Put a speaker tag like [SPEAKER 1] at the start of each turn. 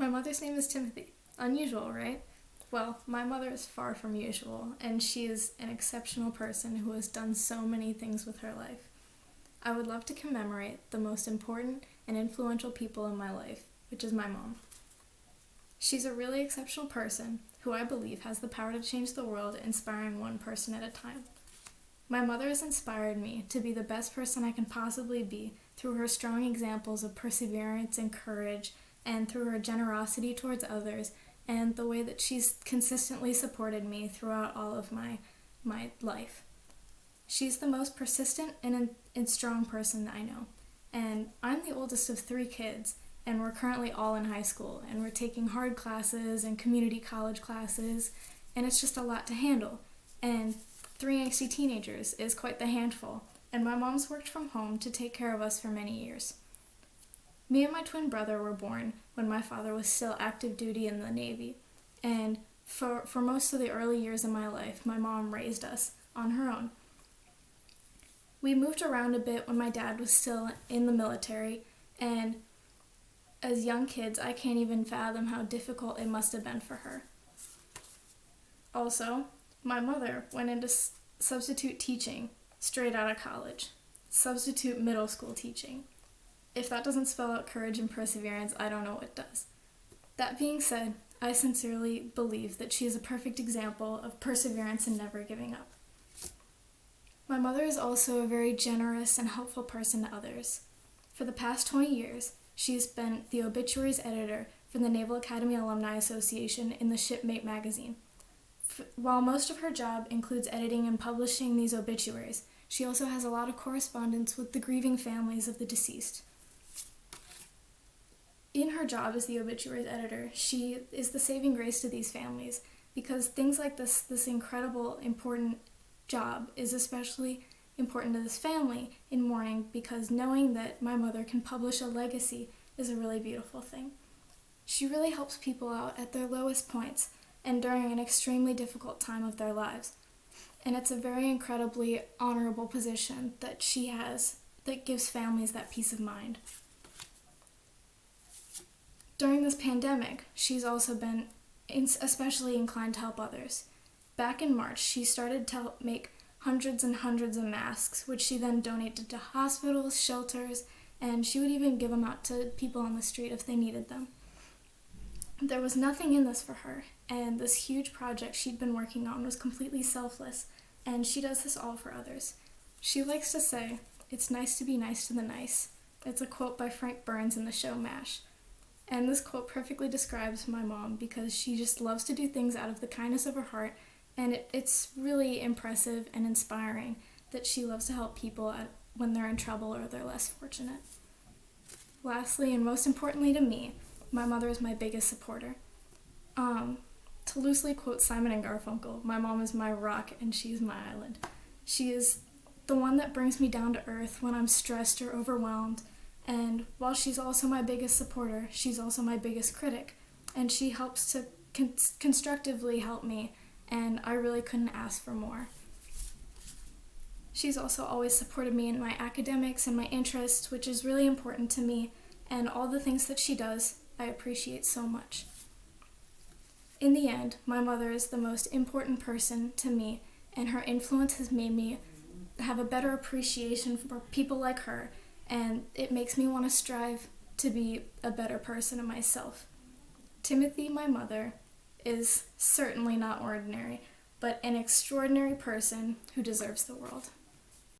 [SPEAKER 1] mother's name is Timothy. Unusual, right? Well, my mother is far from usual, and she is an exceptional person who has done so many things with her life. I would love to commemorate the most important and influential people in my life, which is my mom. She's a really exceptional person who I believe has the power to change the world, inspiring one person at a time. My mother has inspired me to be the best person I can possibly be through her strong examples of perseverance and courage, and through her generosity towards others, and the way that she's consistently supported me throughout all of my life. She's the most persistent and strong person I know. And I'm the oldest of 3 kids, and we're currently all in high school, and we're taking hard classes and community college classes, and it's just a lot to handle. And 3 angsty teenagers is quite the handful, and my mom's worked from home to take care of us for many years. Me and my twin brother were born when my father was still active duty in the Navy, and for most of the early years of my life, my mom raised us on her own. We moved around a bit when my dad was still in the military, and as young kids, I can't even fathom how difficult it must have been for her. Also, my mother went into substitute teaching straight out of college, substitute middle school teaching. If that doesn't spell out courage and perseverance, I don't know what does. That being said, I sincerely believe that she is a perfect example of perseverance and never giving up. My mother is also a very generous and helpful person to others. For the past 20 years, she has been the obituaries editor for the Naval Academy Alumni Association in the Shipmate magazine. While most of her job includes editing and publishing these obituaries, she also has a lot of correspondence with the grieving families of the deceased. In her job as the obituaries editor, she is the saving grace to these families, because things like this incredible, important job is especially important to this family in mourning, because knowing that my mother can publish a legacy is a really beautiful thing. She really helps people out at their lowest points and during an extremely difficult time of their lives. And it's a very incredibly honorable position that she has that gives families that peace of mind. During this pandemic, she's also been especially inclined to help others. Back in March, she started to help make hundreds and hundreds of masks, which she then donated to hospitals, shelters, and she would even give them out to people on the street if they needed them. There was nothing in this for her, and this huge project she'd been working on was completely selfless, and she does this all for others. She likes to say, "It's nice to be nice to the nice." It's a quote by Frank Burns in the show MASH. And this quote perfectly describes my mom, because she just loves to do things out of the kindness of her heart, and it's really impressive and inspiring that she loves to help people when they're in trouble or they're less fortunate. Lastly, and most importantly to me, my mother is my biggest supporter. To loosely quote Simon and Garfunkel, my mom is my rock and she's my island. She is the one that brings me down to earth when I'm stressed or overwhelmed, and while she's also my biggest supporter, she's also my biggest critic, and she helps to constructively help me, and I really couldn't ask for more. She's also always supported me in my academics and my interests, which is really important to me, and all the things that she does, I appreciate so much. In the end, my mother is the most important person to me, and her influence has made me have a better appreciation for people like her, and it makes me want to strive to be a better person of myself. Timothy, my mother, is certainly not ordinary, but an extraordinary person who deserves the world.